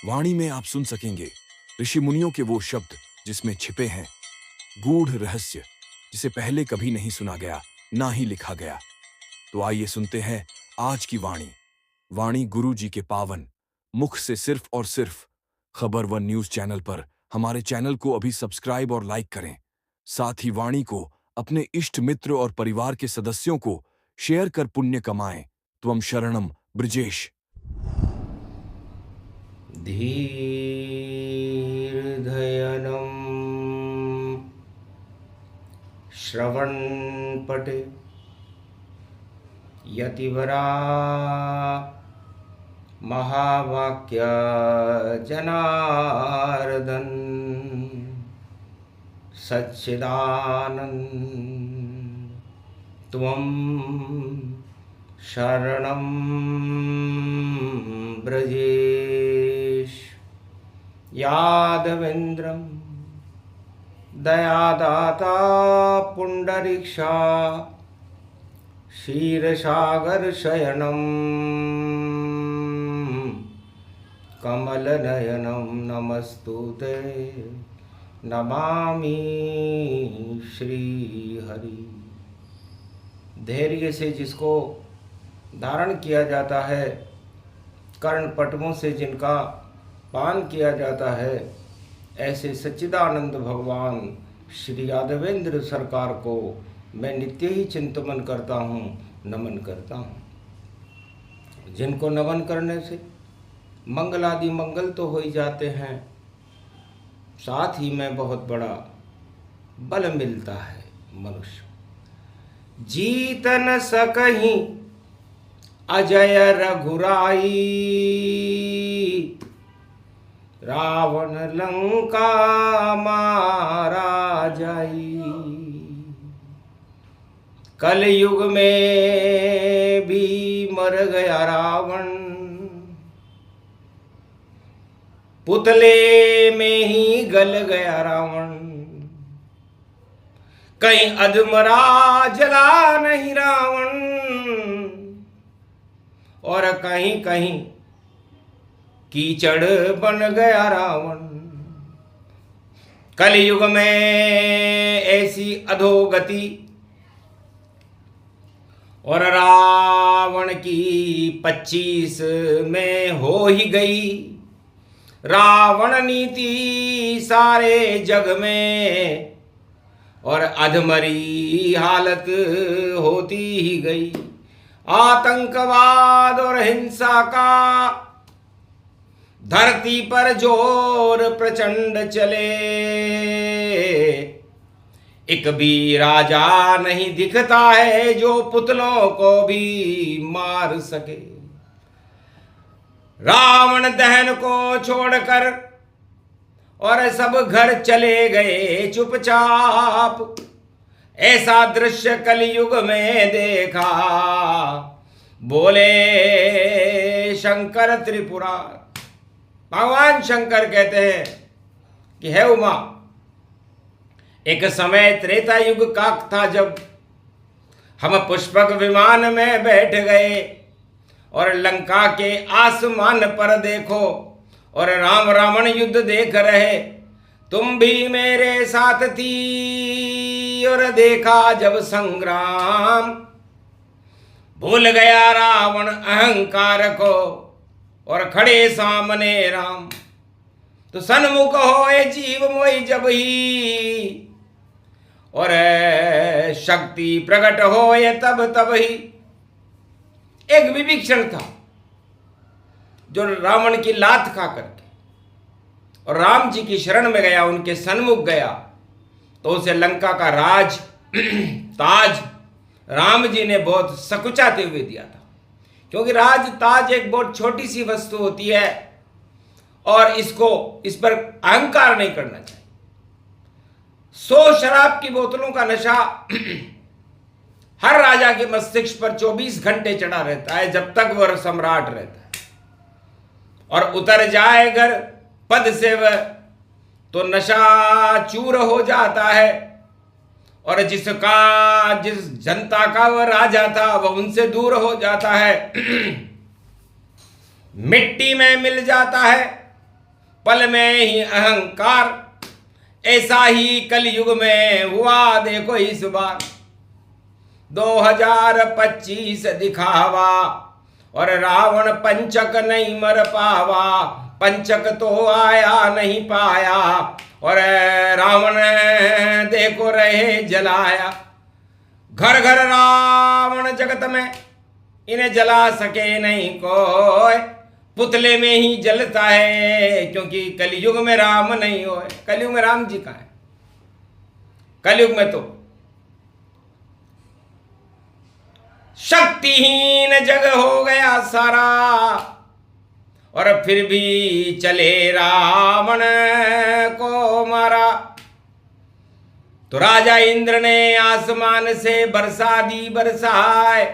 वाणी में आप सुन सकेंगे ऋषि मुनियों के वो शब्द जिसमें छिपे हैं गूढ़ रहस्य, जिसे पहले कभी नहीं सुना गया, ना ही लिखा गया। तो आइए सुनते हैं आज की वाणी। वाणी गुरु जी के पावन मुख से सिर्फ और सिर्फ खबर वन न्यूज चैनल पर। हमारे चैनल को अभी सब्सक्राइब और लाइक करें। साथ ही वाणी को अपने इष्ट मित्र और परिवार के सदस्यों को शेयर कर पुण्य कमाएं। त्वम शरणम ब्रजेश। धीर्धयनं श्रवणपटे यतिवरा महावाक्य जनार्दन सच्चिदानंद त्वं शरणं ब्रजेश। यादवेन्द्रं दयादाता पुंडरीक्षा क्षीरसागरशयनं कमलनयनं नमस्तुते नमामि श्रीहरि। धैर्य से जिसको धारण किया जाता है, कर्णपटमों से जिनका पान किया जाता है, ऐसे सच्चिदानंद भगवान श्री यादवेंद्र सरकार को मैं नित्य ही चिंतन करता हूँ, नमन करता हूँ। जिनको नमन करने से मंगलादि मंगल तो हो ही जाते हैं, साथ ही में बहुत बड़ा बल मिलता है मनुष्य। जीत न सकहीं अजय रघुराई, रावण लंका मारा जाई। कलयुग में भी मर गया रावण, पुतले में ही गल गया रावण। कहीं अधमरा जला नहीं रावण, और कहीं कहीं कीचड़ बन गया रावण। कलयुग में ऐसी अधोगति, और रावण की 25 में हो ही गई। रावण नीति सारे जग में, और अधमरी हालत होती ही गई। आतंकवाद और हिंसा का धरती पर जोर प्रचंड चले, एक भी राजा नहीं दिखता है जो पुतलों को भी मार सके। रावण दहन को छोड़कर और सब घर चले गए चुपचाप। ऐसा दृश्य कलयुग में देखा, बोले शंकर त्रिपुरार। भगवान शंकर कहते हैं कि है उमा, एक समय त्रेता युग का था जब हम पुष्पक विमान में बैठ गए और लंका के आसमान पर देखो और राम रावण युद्ध देख रहे। तुम भी मेरे साथ थी और देखा जब संग्राम। भूल गया रावण अहंकार को और खड़े सामने राम। तो सन्मुख होए जीव मोई जब ही, और शक्ति प्रकट होए तब तब ही। एक विभीषण था जो रावण की लात खा करके और राम जी की शरण में गया, उनके सन्मुख गया, तो उसे लंका का राज ताज राम जी ने बहुत सकुचाते हुए दिया था। क्योंकि राज ताज एक बहुत छोटी सी वस्तु होती है और इस पर अहंकार नहीं करना चाहिए। 100 शराब की बोतलों का नशा हर राजा के मस्तिष्क पर 24 घंटे चढ़ा रहता है जब तक वह सम्राट रहता है, और उतर जाए अगर पद से वह तो नशा चूर हो जाता है, और जिस जनता का वह राजा था वह उनसे दूर हो जाता है, मिट्टी में मिल जाता है। पल में ही अहंकार, ऐसा ही कलयुग में हुआ देखो इस बार। 2025 दिखावा और रावण पंचक नहीं मर पावा, पंचक तो आया नहीं पाया और रावण देखो रहे जलाया। घर घर रावण जगत में, इन्हें जला सके नहीं कोई, पुतले में ही जलता है क्योंकि कलयुग में राम नहीं होए। कलयुग में राम जी कहाँ है? कलयुग में तो शक्तिहीन जग हो गया सारा और फिर भी चले रावण को मारा। तो राजा इंद्र ने आसमान से बरसा दी बरसाए,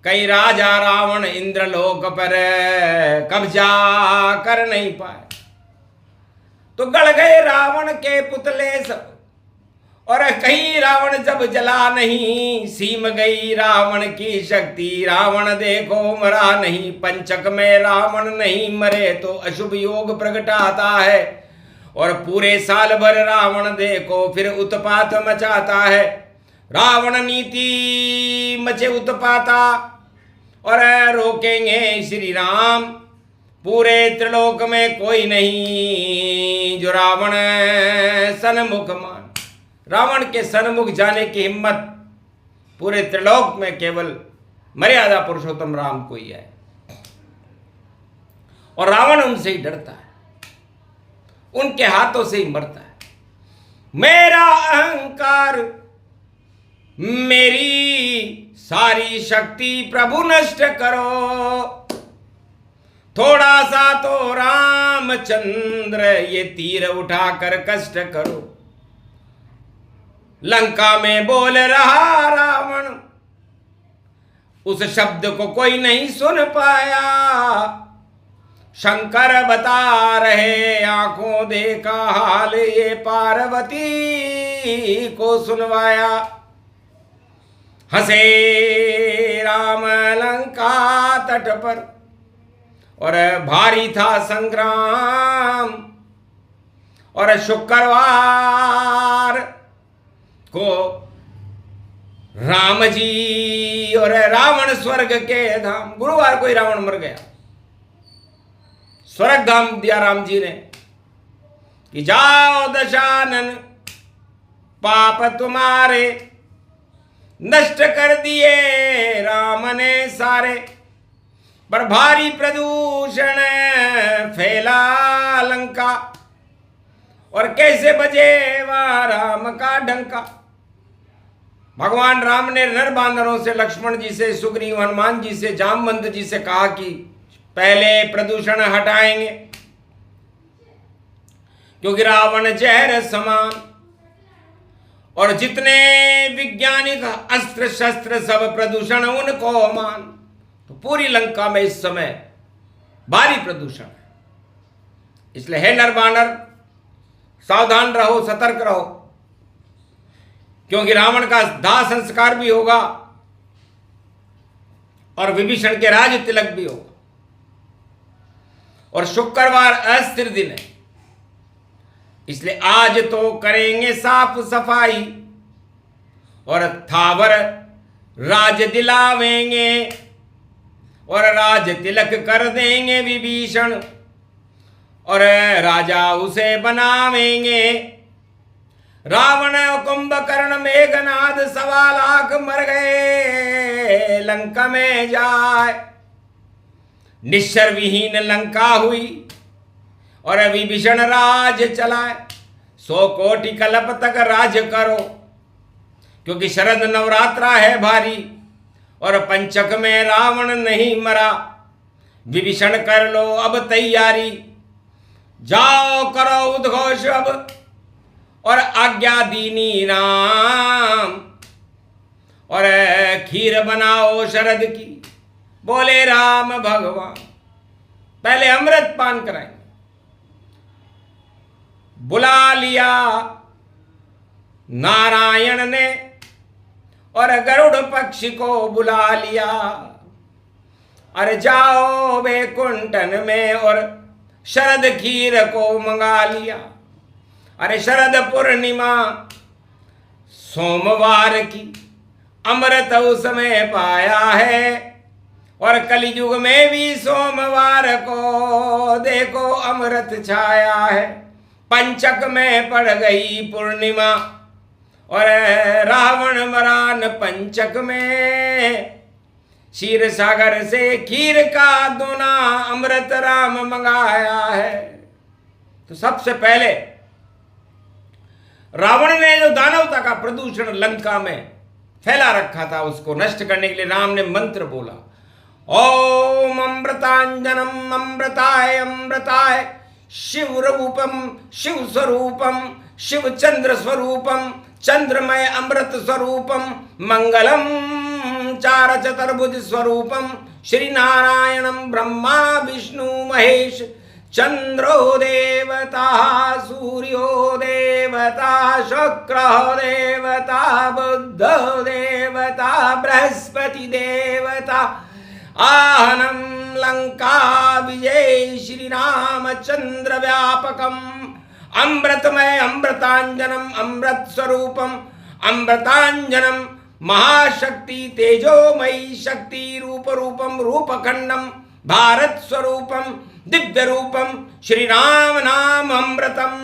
कई राजा रावण इंद्रलोक पर कब्जा कर नहीं पाए। तो गड़ गए रावण के पुतले सब और कहीं रावण जब जला नहीं, सीम गई रावण की शक्ति, रावण देखो मरा नहीं। पंचक में रावण नहीं मरे तो अशुभ योग प्रगटाता है और पूरे साल भर रावण देखो फिर उत्पात मचाता है। रावण नीति मचे उत्पाता और रोकेंगे श्री राम, पूरे त्रिलोक में कोई नहीं जो रावण सन्मुख मान। रावण के सन्मुख जाने की हिम्मत पूरे त्रिलोक में केवल मर्यादा पुरुषोत्तम राम को ही है और रावण उनसे ही डरता है, उनके हाथों से ही मरता है। मेरा अहंकार, मेरी सारी शक्ति प्रभु नष्ट करो, थोड़ा सा तो रामचंद्र ये तीर उठाकर कष्ट करो। लंका में बोल रहा रावण, उस शब्द को कोई नहीं सुन पाया। शंकर बता रहे आंखों देखा हाल, ये पार्वती को सुनवाया। हंसे राम लंका तट पर और भारी था संग्राम और शुक्रवार को राम जी और रावण स्वर्ग के धाम, गुरुवार को ही रावण मर गया। स्वर्ग धाम दिया राम जी ने कि जाओ दशानन पाप तुम्हारे नष्ट कर दिए राम ने सारे, पर भारी प्रदूषण फैला लंका और कैसे बजे वहां राम का डंका। भगवान राम ने नर बांदरों से, लक्ष्मण जी से, सुग्रीव हनुमान जी से, जामवंत जी से कहा कि पहले प्रदूषण हटाएंगे क्योंकि रावण जहर समान और जितने वैज्ञानिक अस्त्र शस्त्र सब प्रदूषण उनको मान। तो पूरी लंका में इस समय भारी प्रदूषण है, इसलिए हे नर बानर सावधान रहो, सतर्क रहो, क्योंकि रावण का दाह संस्कार भी होगा और विभीषण के राज तिलक भी होगा। और शुक्रवार अस्थिर दिन है, इसलिए आज तो करेंगे साफ सफाई और थावर राज दिलावेंगे और राज तिलक कर देंगे विभीषण और राजा उसे बनावेंगे। रावण कुंभकर्ण मेघनाद 1.25 लाख मर गए लंका में जाए, निश्चर विहीन लंका हुई और विभीषण राज चलाए। 100 कोटि कल्प तक राज करो क्योंकि शरद नवरात्रा है भारी और पंचक में रावण नहीं मरा। विभीषण कर लो अब तैयारी, जाओ करो उद्घोष अब और आज्ञा दीनी राम और खीर बनाओ शरद की, बोले राम भगवान। पहले अमृत पान कराएंगे। बुला लिया नारायण ने और गरुड़ पक्षी को बुला लिया। अरे जाओ वैकुंठन में और शरद खीर को मंगा लिया। अरे शरद पूर्णिमा सोमवार की अमृत उसमें पाया है, और कलयुग में भी सोमवार को देखो अमृत छाया है। पंचक में पड़ गई पूर्णिमा और रावण मरान पंचक में, क्षीर सागर से खीर का दोना अमृत राम मंगाया है। तो सबसे पहले रावण ने जो दानवता का प्रदूषण लंका में फैला रखा था, उसको नष्ट करने के लिए राम ने मंत्र बोला, ओम अमृतांजनम अमृताय अमृताय शिव रूपम शिव स्वरूपम शिव चंद्र स्वरूपम चंद्रमय अमृत स्वरूपम मंगलम चार चतुर्भुज स्वरूपम श्री नारायणम ब्रह्मा विष्णु महेश चंद्रो देवता सूर्यो देवता शुक्र देवता बुध देवता बृहस्पति देवता आहनम लंका विजय श्री रामचंद्र व्यापकम अमृतमय अमृतांजनम अमृत स्वरूपम अमृतांजनम महाशक्ति तेजोमयी शक्ति रूप रूपम रूपखंडम भारत स्वरूपम दिव्य रूपम श्री राम नाम अमृतम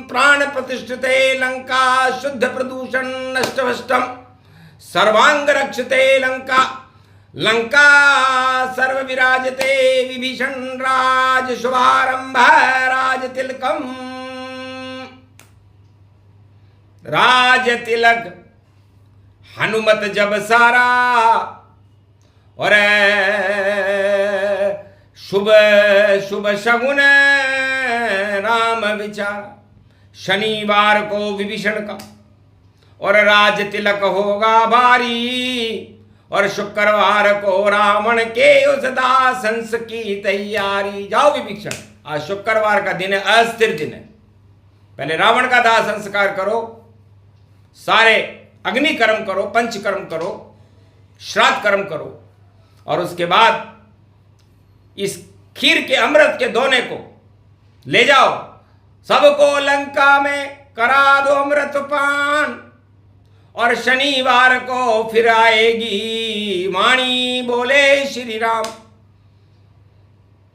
प्राण प्रतिष्ठिते लंका शुद्ध प्रदूषण नष्टभष्टम सर्वांग रक्षते लंका लंका सर्व विराजते विभीषण राज शुभारंभ राज तिलकम। राज तिलक हनुमत जब सारा और शुभ शुभ शगुन राम विचार। शनिवार को विभीषण का और राज तिलक होगा भारी, और शुक्रवार को रावण के उस दासंस की तैयारी। जाओ विभीषण, आज शुक्रवार का दिन है, अस्थिर दिन है। पहले रावण का दाह संस्कार करो, सारे अग्नि कर्म करो, पंच कर्म करो, श्राद्ध कर्म करो, और उसके बाद इस खीर के अमृत के दोने को ले जाओ, सबको लंका में करा दो अमृत पान, और शनिवार को फिर आएगी वाणी बोले श्री राम।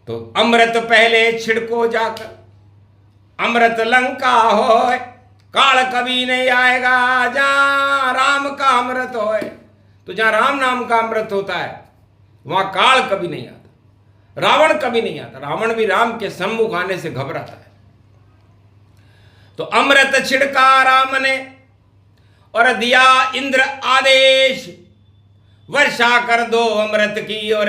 तो अमृत पहले छिड़को जाकर, अमृत लंका होए, काल कभी नहीं आएगा जहां राम का अमृत होए। तो जहां राम नाम का अमृत होता है वहां काल कभी नहीं आता, रावण कभी नहीं आता। रावण भी राम के सम्मुख आने से घबराता है। तो अमृत छिड़का राम ने और दिया इंद्र आदेश, वर्षा कर दो अमृत की, और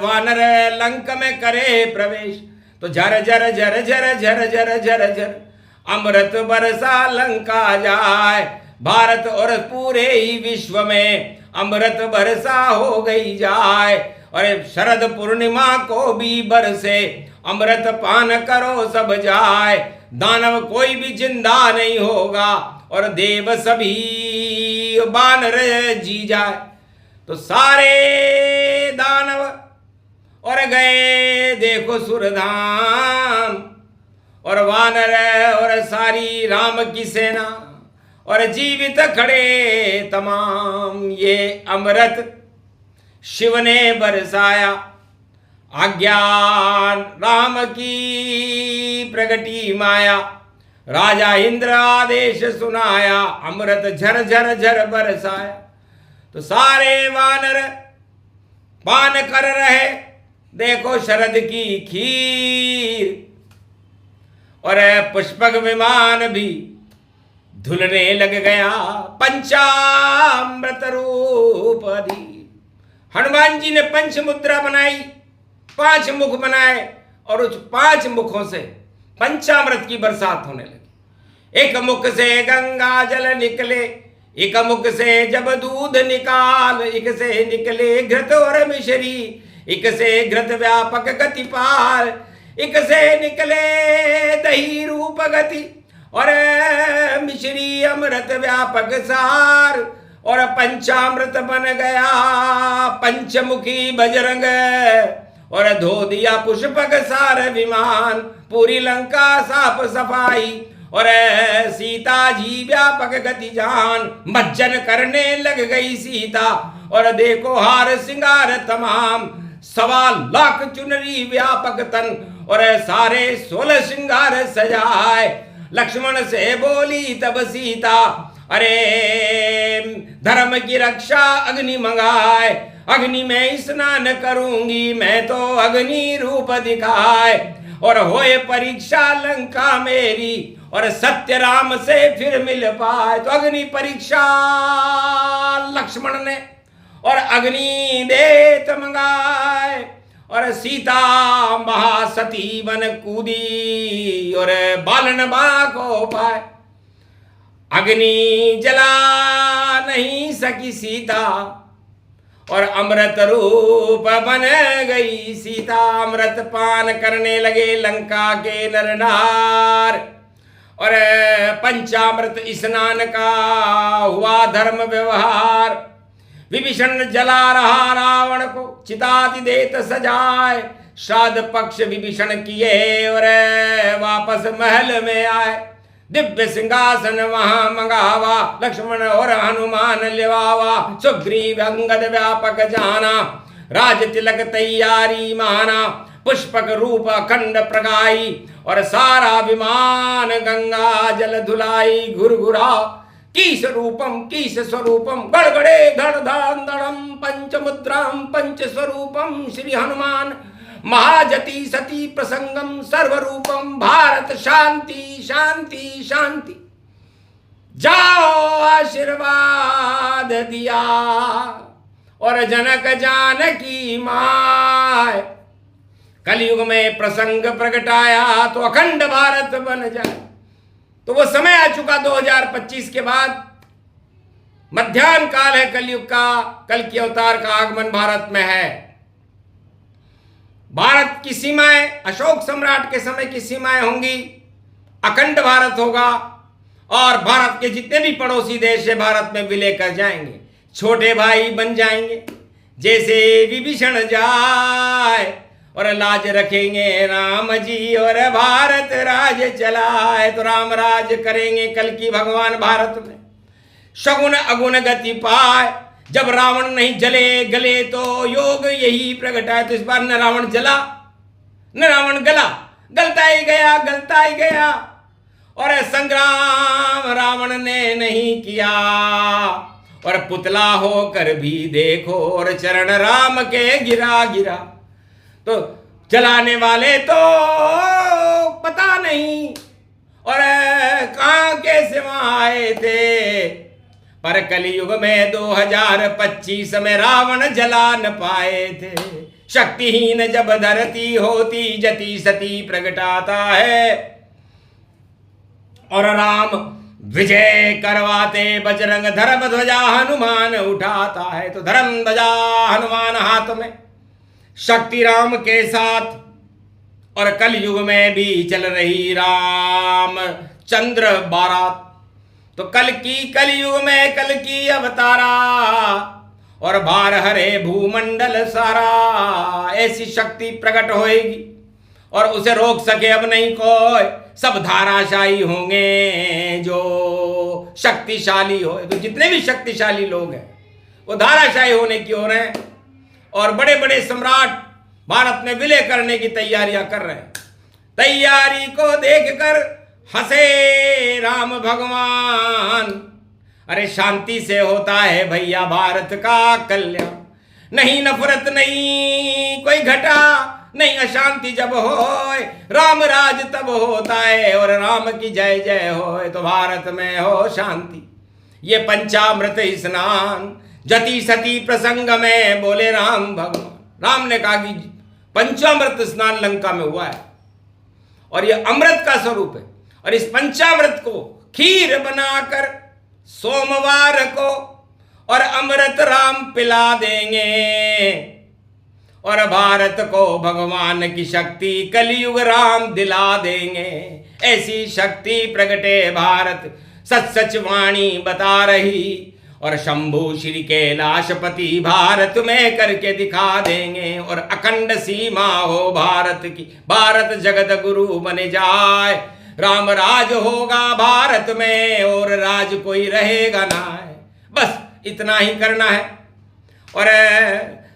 वानर लंक में करे प्रवेश। तो झर झर झर झर झर झर झर झर अमृत बरसा लंका जाए, भारत और पूरे ही विश्व में अमृत बरसा हो गई जाए। और शरद पूर्णिमा को भी बरसे, अमृत पान करो सब जाए। दानव कोई भी जिंदा नहीं होगा, और देव सभी बानर जी जाए। तो सारे दानव और गए देखो सुरधाम, और वानर और सारी राम की सेना, और जीवित खड़े तमाम। ये अमृत शिव ने बरसाया, आज्ञा राम की प्रगटी माया। राजा इंद्र आदेश सुनाया, अमृत झर झर झर बरसाया। तो सारे वानर पान कर रहे देखो शरद की खीर, और पुष्पक विमान भी धुलने लग गया पंचामृत रूप धी। हनुमान जी ने पंच मुद्रा बनाई, 5 मुख बनाए, और उस 5 मुखों से पंचामृत की बरसात होने लगी। एक मुख से गंगा जल निकले, एक मुख से जब दूध निकाल, एक से निकले घृत और मिश्री, एक से घृत व्यापक गति पार, एक से निकले दही रूप गति, और मिश्री अमृत व्यापक सार। और पंचामृत बन गया पंचमुखी बजरंग, और धो दिया पुष्पक सार विमान, पूरी लंका साफ सफाई, और सीता जी व्यापक गति जान, मज्जन करने लग गई सीता, और देखो हार सिंगार तमाम, 1.25 लाख चुनरी व्यापक तन, और सारे 16 श्रृंगार सजाए। लक्ष्मण से बोली तब सीता, अरे धर्म की रक्षा अग्नि मंगाए, अग्नि में स्नान करूंगी मैं तो अग्नि रूप दिखाए, और होए परीक्षा लंका मेरी, और सत्य राम से फिर मिल पाए। तो अग्नि परीक्षा लक्ष्मण ने और अग्नि देत मंगाए, और सीता महासती बन कूदी, और बालन बा को पाए। अग्नि जला नहीं सकी सीता, और अमृत रूप बन गई सीता। अमृत पान करने लगे लंका के नर नार, और पंचामृत स्नान का हुआ धर्म व्यवहार। विभीषण जला रहा रावण को, चिताति देत सजाए, श्राद्ध पक्ष विभीषण किए, और वापस महल में आए। दिव्य सिंहासन वहां मंगावा, लक्ष्मण और हनुमान लिवावा, सुग्रीव अंगद व्यापक जाना, राज तिलक तैयारी माना, पुष्पक रूप अखंड प्रगाई, और सारा विमान गंगा जल धुलाई। घुरघुरा कीस रूपम कीस स्वरूपम, गड़गड़े धड़धड़म पंचमुद्राम पंच स्वरूपम, श्री हनुमान महाजति सती प्रसंगम सर्वरूपम, भारत शांति शांति शांति। जाओ आशीर्वाद दिया, और जनक जानकी माय, कलयुग में प्रसंग प्रगटाया तो अखंड भारत बन जाए। तो वो समय आ चुका 2025 के बाद, मध्याह्न काल है कलयुग का, कल की अवतार का आगमन भारत में है। भारत की सीमाएं अशोक सम्राट के समय की सीमाएं होंगी, अखंड भारत होगा, और भारत के जितने भी पड़ोसी देश है भारत में विलय कर जाएंगे, छोटे भाई बन जाएंगे। जैसे विभीषण जाए और लाज रखेंगे राम जी, और भारत राज चलाए, तो राम राज करेंगे कल की भगवान भारत में। शगुन अगुन गति पाए, जब रावण नहीं जले गले तो योग यही प्रगटाए। तो इस बार न रावण जला न रावण गला, गलता ही गया गलता ही गया, और संग्राम रावण ने नहीं किया, और पुतला होकर भी देखो, और चरण राम के गिरा गिरा। तो जलाने वाले तो पता नहीं, और कहां कैसे वहां आए थे, पर कलयुग में 2025 में रावण जला न पाए थे। शक्तिहीन जब धरती होती, जति सती प्रगटाता है, और राम विजय करवाते बजरंग, धर्म ध्वजा हनुमान उठाता है। तो धर्म ध्वजा हनुमान हाथ में, शक्ति राम के साथ, और कलयुग में भी चल रही राम चंद्र बारात। तो कल की कलयुग में कल की अवतारा, और भार हरे भूमंडल सारा। ऐसी शक्ति प्रकट होएगी, और उसे रोक सके अब नहीं कोई, सब धाराशायी होंगे जो शक्तिशाली हो। तो जितने भी शक्तिशाली लोग हैं वो धाराशायी होने की ओर हैं, और बड़े बड़े सम्राट भारत में विलय करने की तैयारियां कर रहे हैं। तैयारी को देखकर हंसे राम भगवान, अरे शांति से होता है भैया भारत का कल्याण। नहीं नफरत नहीं कोई घटा, नहीं अशांति जब होए, राम राज तब होता है, और राम की जय जय होए, तो भारत में हो शांति। ये पंचामृत स्नान जति सती प्रसंग में बोले राम भगवान। राम ने कहा कि पंचामृत स्नान लंका में हुआ है, और ये अमृत का स्वरूप है, और इस पंचामृत को खीर बनाकर सोमवार को और अमृत राम पिला देंगे, और भारत को भगवान की शक्ति कलयुग राम दिला देंगे। ऐसी शक्ति प्रगटे भारत, सच सच वाणी बता रही, और शंभु श्री कैलाशपति भारत में करके दिखा देंगे। और अखंड सीमा हो भारत की, भारत जगत गुरु बन जाए। राम राज होगा भारत में और राज कोई रहेगा ना है। बस इतना ही करना है। और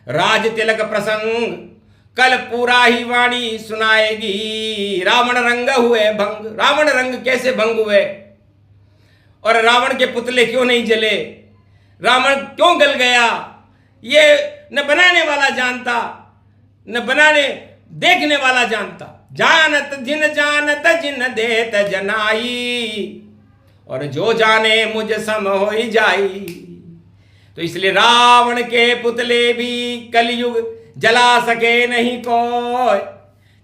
राज तिलक प्रसंग कल पूरा ही वाणी सुनाएगी। रावण रंग हुए भंग, रावण रंग कैसे भंग हुए और रावण के पुतले क्यों नहीं जले, रावण क्यों गल गया, ये न बनाने वाला जानता न बनाने देखने वाला जानता। जानत जिन देत जनाई, और जो जाने मुझ सम होई जाई। तो इसलिए रावण के पुतले भी कलयुग जला सके नहीं कोई।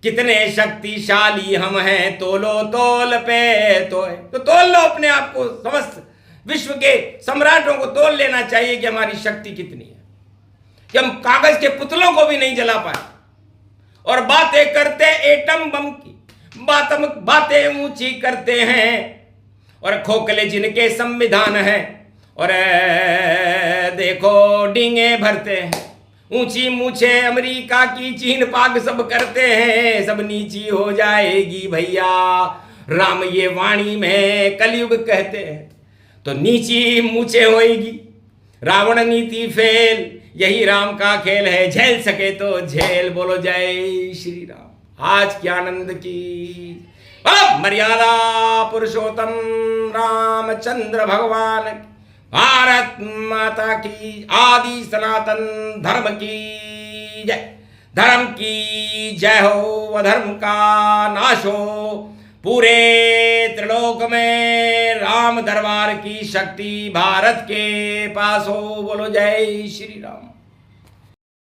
कितने शक्तिशाली हम हैं तोलो तोल पे तो तोल लो अपने आप को। समस्त विश्व के सम्राटों को तोल लेना चाहिए कि हमारी शक्ति कितनी है, कि हम कागज के पुतलों को भी नहीं जला पाए और बातें करते एटम बम की, बातें ऊंची करते हैं और खोखले जिनके संविधान है और देखो डींगे भरते हैं। ऊंची मूछे अमेरिका की, चीन पाक सब करते हैं, सब नीची हो जाएगी भैया। राम ये वाणी में कलयुग कहते हैं तो नीची मूछे होएगी। रावण नीति फेल, यही राम का खेल है। झेल सके तो झेल। बोलो जय श्री राम। आज के आनंद की मर्यादा पुरुषोत्तम रामचंद्र भगवान की, भारत माता की, आदि सनातन धर्म की जय। धर्म की जय हो, अधर्म का नाश हो। पूरे त्रिलोक में राम दरबार की शक्ति भारत के पास हो। बोलो जय श्री राम।